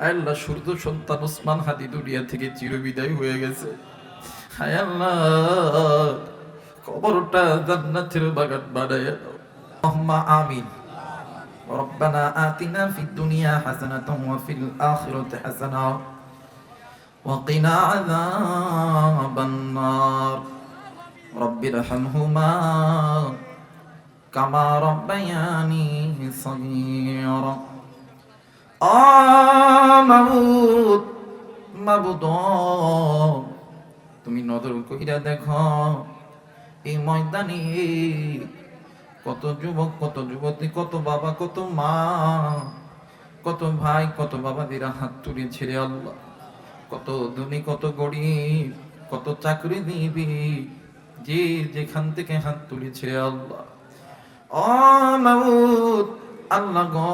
আল্লাহ সূর্য সন্তান ওসমান হাদি দুনিয়া থেকে চিরবিদায় হয়ে গেছে। হায় আল্লাহ, কবরটা জান্নাতের বাগান বানায় দাও। আল্লাহুম্মা আমিন। রব্বানা আতিনা ফিদ দুনিয়া হাসানাতাও ওয়া ফিল আখিরাতি হাসানাও ওয়া কিনা আযাবান নার। রব্বিরহামহুমা কামা রাব্বায়ানি সগীরা। মাবুদ, মাবুদ, তুমি নজর কইরা দেখো এই ময়দানে কত যুবক, কত যুবতী, কত বাবা, কত মা, কত ভাই, কত বাবাদেরা হাত তুলে ছেড়ে আল্লাহ, কত ধনী, কত গরিব, কত চাকরি দিবি, যে যেখান থেকে হাত তুলে ছেড়ে আল্লাহ। মাবুদ আল্লাহ গো,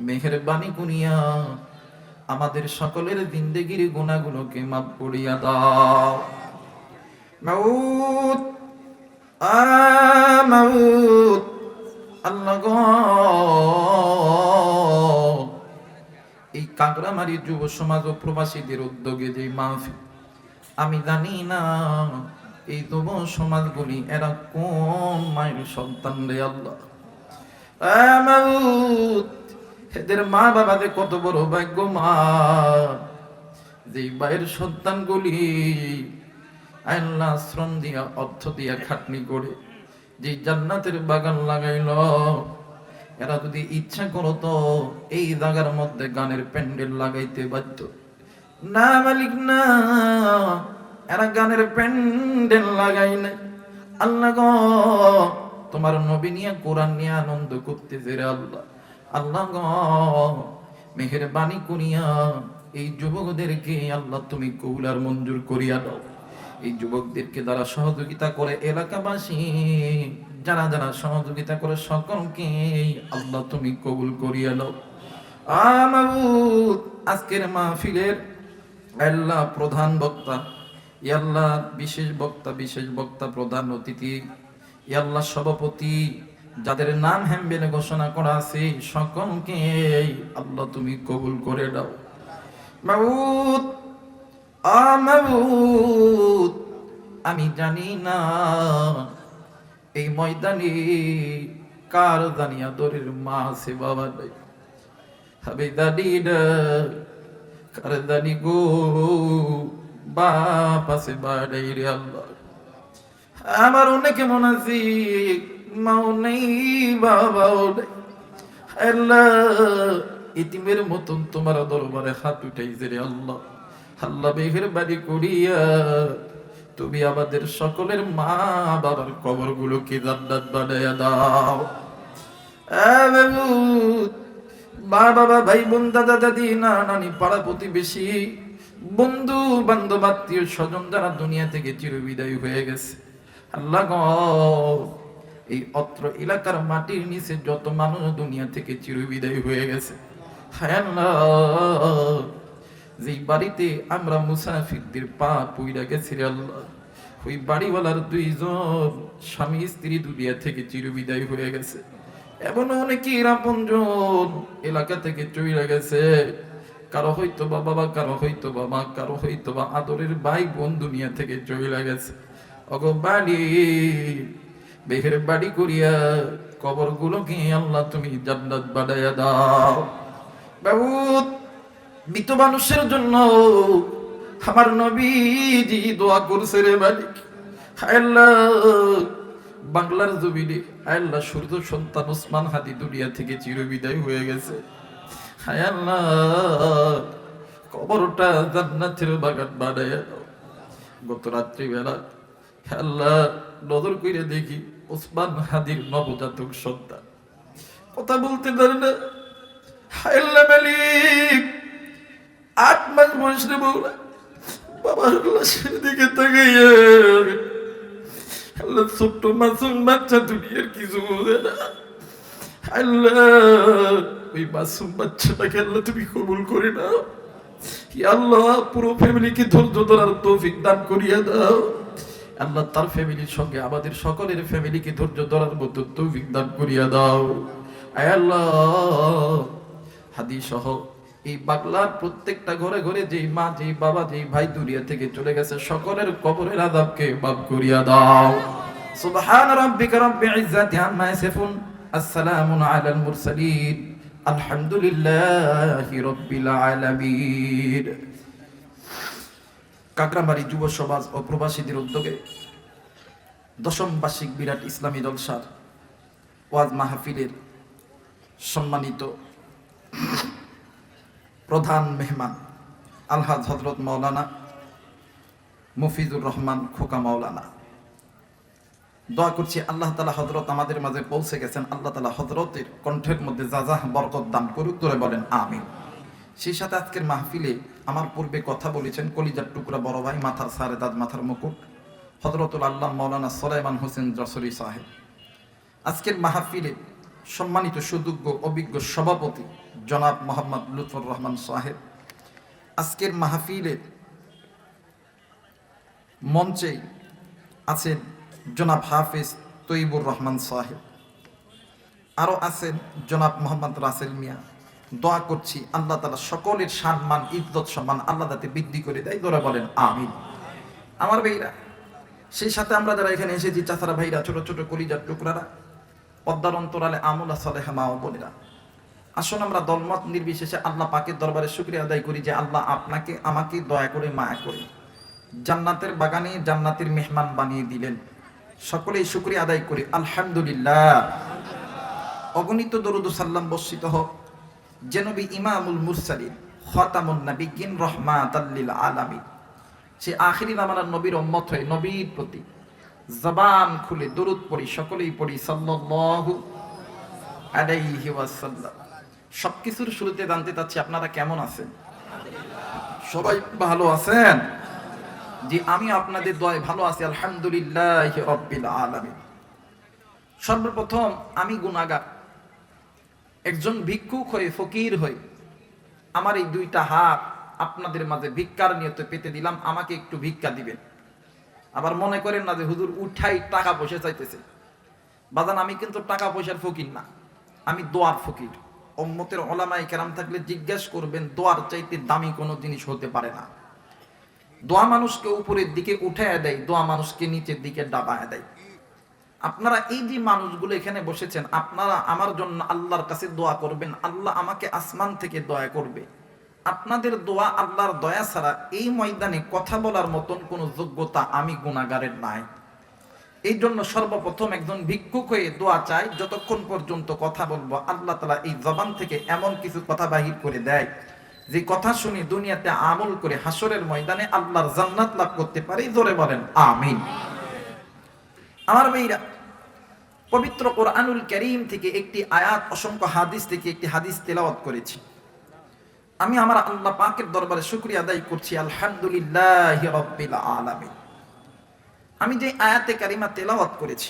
মেহেরবানি করিয়া আমাদের সকলের জিন্দেগির গুনাহগুলোকে মাফ করিয়া দাও। মাউত, মাউত আল্লাহ গো, এই কাকড়ামারি যুব সমাজ ও প্রবাসীদের উদ্যোগে যে মাহফিল, আমি জানি না এই যুব সমাজগুলি এরা কোন মায়ের সন্তান রে আল্লাহ। মাউত, এদের মা বাবাদের কত বড় ভাগ্য মা, যে মায়ের সন্তানগুলি আল্লাহ শ্রম দিয়া, অর্থ দিয়া, খাটনি করে যে জান্নাতের বাগান লাগাইল, এরা যদি ইচ্ছা করতো এই জায়গার মধ্যে গানের প্যান্ডেল লাগাইতে বাধ্য না মালিক না, এরা গানের প্যান্ডেল লাগাই না। আল্লাহ গো, তোমার নবী নিয়ে, কোরআন নিয়ে আনন্দ করতেছে রে আল্লাহ। আল্লাহ গো, মেহেরবানি করিয়া এই যুবকদেরকে আল্লাহ তুমি কবুল আর মঞ্জুর করিয়া দাও। এই যুবকদেরকে যারা সহযোগিতা করে, এলাকাবাসী যারা যারা সহযোগিতা করে, সকলকে আল্লাহ তুমি কবুল করিয়া দাও। মাবুদ, আজকের মাহফিলের আল্লাহ প্রধান বক্তা, আল্লাহ বিশেষ বক্তা, বিশেষ বক্তা, প্রধান অতিথি, আল্লাহ সভাপতি, যাদের নাম হ্যাম্বেলে ঘোষণা করা আছে, সকলকে আল্লাহ তুমি কবুল করে দাও। মাবুদ, মাবুদ, আমি জানি না এই ময়দানে কার জানি আদরের মা আছে, বাবা নাই, আমি জানি না কার জানি গো বাপ আছে, বা নাই রে আল্লাহ। আমার অনেকে মনে আছে মাও নেই, বাবাও নেই। আল্লাহ, ইতিমের মতন তোমার দরবারে হাত উঠাইছে রে আল্লাহ। আল্লাহ মেহেরবানি করিয়া তুমি আমাদের সকলের মা বাবার কবরগুলোকে জান্নাত বানায়া দাও। মা বাবা, ভাই বোন, দাদা দাদি, নানা নানি, পাড়া প্রতিবেশী, বন্ধু বান্ধব, আত্মীয় স্বজন যারা দুনিয়া থেকে চিরবিদায় হয়ে গেছে, আল্লাহ গো, এই অত্র এলাকার মাটির নিচে যত মানুষ দুনিয়া থেকে চিরবিদায় হয়ে গেছে, হায় আল্লাহ, যেই বাড়িতে আমরা মুসাফিরদের পা পুইরা গেছি রে আল্লাহ, ওই বাড়িওয়ালার দুইজন স্বামী স্ত্রী দুনিয়া থেকে চিরবিদায় হয়ে গেছে। এমন অনেকেই আপনজন এলাকা থেকে চলে গেছে, কারো হয়তো বা বাবা, কারো হয়তো বা মা, কারো হয়তো বা আদরের ভাই বোন দুনিয়া থেকে চলে গেছে। অগো বাড়ি, বেহের বাড়ি করিয়া কবর গুলোকে আল্লাহ তুমি জান্নাত বানায়া দাও। বাবু, মৃত মানুষের জন্য আমার নবীজি দোয়া করছে রে মালিক। আল্লাহ, বাংলার জমিনে আল্লাহ সূর্য সন্তান ওসমান হাদি দুনিয়া থেকে চিরবিদায় হয়ে গেছে। হায় আল্লাহ, কবরটা জান্নাতের বাগান বানায়া দাও। গত রাত্রিবেলা আল্লাহ নজর কইরা দেখি ওসমান হাদির নবজাতক সন্তান কথা বলতে পারে না। হায় আল্লাহ মালিক, 8 মাস বয়সে বউরা বাবার লাশের দিকে তাকাইয়া, আল্লাহ ছোট্ট মাসুম বাচ্চা দুনিয়ার কিছু বোঝে না। আল্লাহ, ওই মাসুম বাচ্চাটাকে আল্লাহ তুমি কবুল করে নাও। আল্লাহ, পুরো ফ্যামিলিকে ধৈর্য ধরার তৌফিক দান করিয়া দাও। আল্লাহ, তার ফ্যামিলির সঙ্গে আমাদের সকলের ফ্যামিলিকে ধৈর্য ধরার মতো তৌফিক দান করিয়া দাও। আয় আল্লাহ, হাদি সহ এই বাংলার প্রত্যেকটা ঘরে ঘরে যেই মা, যেই বাবা, যেই ভাই দুনিয়া থেকে চলে গেছে, সকলের কবরের আযাবকে মাফ করিয়া দাও। সুবহান রাব্বিকা রাব্বিল ইজ্জাতি আম্মা ইয়াসিফুন, আসসালামুন আলাল মুরসালিন, আলহামদুলিল্লাহি রাব্বিল আলামিন। কাকরামারি যুব সমাজ ও প্রবাসীদের উদ্যোগে 10ম বার্ষিক বিরাট ইসলামী জলসার ওয়াজ মাহফিলের সম্মানিত প্রধান মেহমান আলহাজ হযরত মাওলানা মুফিজুর রহমান খোকা মাওলানা, দোয়া করছি আল্লাহ তাআলা হযরত আমাদের মাঝে পৌঁছে গেছেন, আল্লাহ তাআলা হযরতের কণ্ঠের মধ্যে জাযাহ বরকত দান করুক, তোরে বলেন আমিন। সেই সাথে আজকের মাহফিলে আমার পূর্বে কথা বলেছেন কলিজার টুকরা বড় ভাই, মাথার সারেদাদ, মাথার মুকুট, হযরতুল আল্লাহ মাওলানা সুলাইমান হোসেন যশোরী সাহেব। আজকের মাহফিলে সম্মানিত সুযোগ্য অভিজ্ঞ সভাপতি জনাব মোহাম্মদ লুৎফর রহমান সাহেব। আজকের মাহফিলে মঞ্চে আছেন জনাব হাফেজ তৈবুর রহমান সাহেব, আরো আছেন জনাব মোহাম্মদ রাসেল মিয়া। দোয়া করছি আল্লাহ তাআলা সকলের সম্মান, ইজ্জত, সম্মান আল্লাহ যাতে বৃদ্ধি করে দেয়, ধরে বলেন আমিন। আমার ভাইরা, সেই সাথে আমরা যারা এখানে এসেছি, চাচারা ভাইরা, ছোট ছোট কলিজার টুকরারা, পদ্মার অন্তরালে আমুলা সালেহা মা ও বোনেরা, আসুন আমরা দলমত নির্বিশেষে আল্লাহ পাকের দরবারে শুকরিয়া আদায় করি যে আল্লাহ আপনাকে আমাকে দয়া করে মায়া করে জান্নাতের বাগানে জান্নাতের মেহমান বানিয়ে দিলেন। সকলেই শুকরিয়া আদায় করি আলহামদুলিল্লাহ। অগণিত দরুদ ও সাল্লাম বর্ষিত হোক যে নবী ইমামুল মুরসালিন খাতামুন নবিয়্যিন রাহমাতাল লিল আলামিন, সে আখিরি জামানার নবীর উম্মত হয়ে নবীর প্রতি জবান খুলে দরুদ পড়ি, সকলেই পড়ি সাল্লাল্লাহু আলাইহি ওয়াসাল্লাম। সবকিছুর শুরুতে জানতে চাচ্ছি আপনারা কেমন আছেন? সবাই ভালো আছেন? জি, আমি আপনাদের দোয়ায় ভালো আছি আলহামদুলিল্লাহি রাব্বিল আলামিন। সর্বপ্রথম আমি গুনাহগার, একজন ভিক্ষুক হয়ে, ফকির হয়ে আমার এই দুইটা হাত আপনাদের মাঝে ভিক্ষার নিয়তে পেতে দিলাম, আমাকে একটু ভিক্ষা দিবেন। আবার মনে করেন না যে হুজুর উঠাই টাকা পয়সা চাইতেছে। বাজান, আমি কিন্তু টাকা পয়সার ফকির না, আমি দোয়ার ফকির। উম্মতের উলামায়ে কেরাম থাকলে জিজ্ঞেস করবেন, দোয়ার চাইতে দামি কোনো জিনিস হতে পারে না। দোয়া মানুষকে উপরের দিকে উঠায় দেয়, দোয়া মানুষকে নিচের দিকে ডাবায় দেয়। আপনারা এই যে মানুষগুলো এখানে বসেছেন, আপনারা আমার জন্য আল্লাহর কাছে দোয়া করবেন, আল্লাহ আমাকে আসমান থেকে দয়া করবে। আপনাদের দোয়া, আল্লাহর দয়া ছাড়া এই ময়দানে কথা বলার মতন কোনো যোগ্যতা আমি গুনাহগারের নাই। এই জন্য সর্বপ্রথম একজন ভিক্ষুক হয়ে দোয়া চাই, যতক্ষণ পর্যন্ত কথা বলবো আল্লাহ তাআলা এই জবান থেকে এমন কিছু কথা বাহির করে দেয় যে কথা শুনে দুনিয়াতে আমল করে হাসরের ময়দানে আল্লাহর জান্নাত লাভ করতে পারি, জোরে বলেন আমিন। আমার ভাইরা, পবিত্র কোরআনুল কারীম থেকে একটি আয়াত, অসংখ্য হাদিস থেকে একটি হাদিস তেলাওয়াত করেছি। আমি আমার আল্লাহ পাকের দরবারে শুকরিয়া আদায় করছি আলহামদুলিল্লাহি রাব্বিল আলামিন। আমি যে আয়াতে কারিমা তেলাওয়াত করেছি,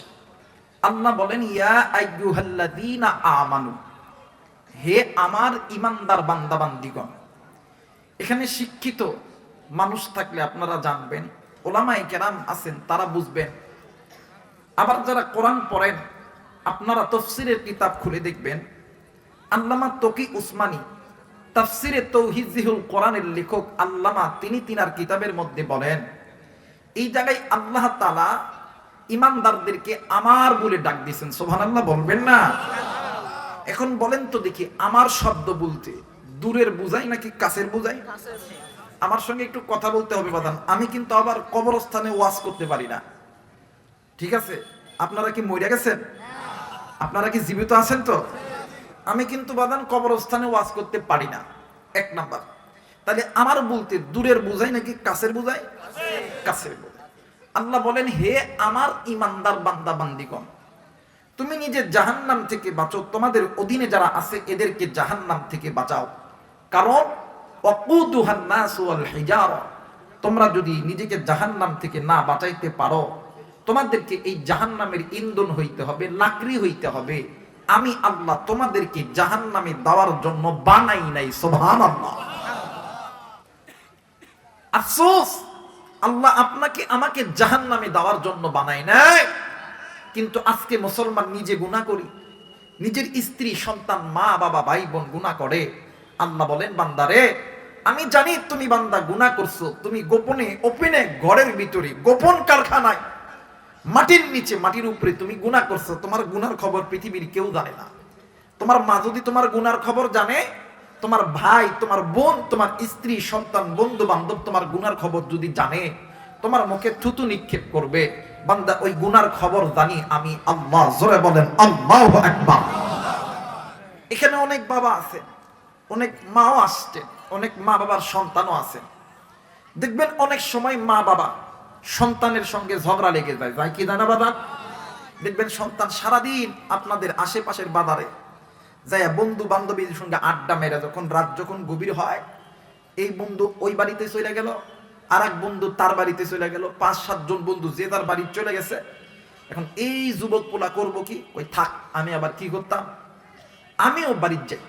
আল্লাহ বলেন ইয়া আইয়ুহাল্লাযীনা আমানু, হে আমার ঈমানদার বান্দা বান্দীগণ। এখানে শিক্ষিত মানুষ থাকলে আপনারা জানবেন, উলামায়ে কেরাম আছেন তারা বুঝবেন। আবার যারা কোরআন পড়েন, আপনারা তাফসীরের কিতাব খুলে দেখবেন, আল্লামা তকি উসমানী তাফসীরে তাওহীদুল কোরআনের লেখক আল্লামা, তিনি তিনার কিতাবের মধ্যে বলেন, এই জায়গায় আল্লাহ তাআলা ঈমানদারদেরকে আমার বলে ডাক দিয়েছেন। সুবহানাল্লাহ বলবেন না? এখন বলেন তো দেখি, আমার শব্দ বলতে দূরের বুঝাই নাকি কাছের বুঝাই? আমার সঙ্গে একটু কথা বলতে হবে বাদান, আমি কিন্তু আবার কবরস্থানে ওয়াজ করতে পারি না, ঠিক আছে? আপনারা কি মরে গেছেন? আপনারা কি জীবিত আছেন? তো আমি কিন্তু বাদান কবরস্থানে ওয়াজ করতে পারি না, এক নাম্বার। তাহলে আমার বলতে দূরের বুঝাই নাকি কাছের বুঝাই? কাছের বুঝাই। আল্লাহ বলেন, হে আমার ঈমানদার বান্দা বান্দীগণ, তুমি নিজে জাহান্নাম থেকে বাঁচো, তোমাদের অধীনে যারা আছে এদেরকে জাহান্নাম থেকে বাঁচাও। কারণ ওয়াকুদুহান নাস ওয়াল হিজারা, তোমরা যদি নিজেকে জাহান্নাম থেকে না বাঁচাইতে পারো, তোমাদেরকে এই জাহান্নামের ইন্ধন হইতে হবে, লাকড়ি হইতে হবে। আমি আল্লাহ তোমাদেরকে জাহান্নামে দেওয়ার জন্য বানাই নাই। সুবহানাল্লাহ। আফসোস, আল্লাহ আপনাকে আমাকে জাহান্নামে দেওয়ার জন্য বানাই নাই। কিন্তু আজকে মুসলমান নিজে গুনাহ করি, নিজের স্ত্রী, সন্তান, মা, বাবা, ভাই বোন গুনাহ করে, আল্লাহ বলেন, বান্দারে আমি জানি তুমি বান্দা গুনাহ করছো, তুমি গোপনে ওপেনে ঘরের ভিতরে গোপন কারখানায় মাটির নিচে মাটির উপরে তুমি গুনাহ করছো, তোমার গুনার খবর পৃথিবীর কেউ জানে না। তোমার মা যদি তোমার গুনার খবর জানে, তোমার ভাই, তোমার বোন, তোমার স্ত্রী, সন্তান, বন্ধু বান্ধব তোমার গুনার খবর যদি জানে, তোমার মুখে থুতু নিক্ষেপ করবে। বান্দা ওই গুনার খবর জানি আমি আল্লাহ। জোরে বলেন আল্লাহু আকবার। এখানে অনেক বাবা আছে, অনেক মাও আসছে, অনেক মা বাবার সন্তানও আছে। দেখবেন অনেক সময় মা বাবা সন্তানের সঙ্গে ঝগড়া লেগে যায়, যায় কি জানা বাবা? দেখবেন সন্তান সারাদিন আপনাদের আশেপাশের বাজারে যায় বন্ধু বান্ধবীর সঙ্গে আড্ডা মেরে, যখন রাত যখন গভীর হয়, এই বন্ধু ওই বাড়িতে চলে গেল, আর এক বন্ধু তার বাড়িতে চলে গেল, 5-7 জন বন্ধু যে তার বাড়ি চলে গেছে। এখন এই যুবক পোলা করবো কি? ওই থাক, আমি আবার কি করতাম, আমিও বাড়ির যাই,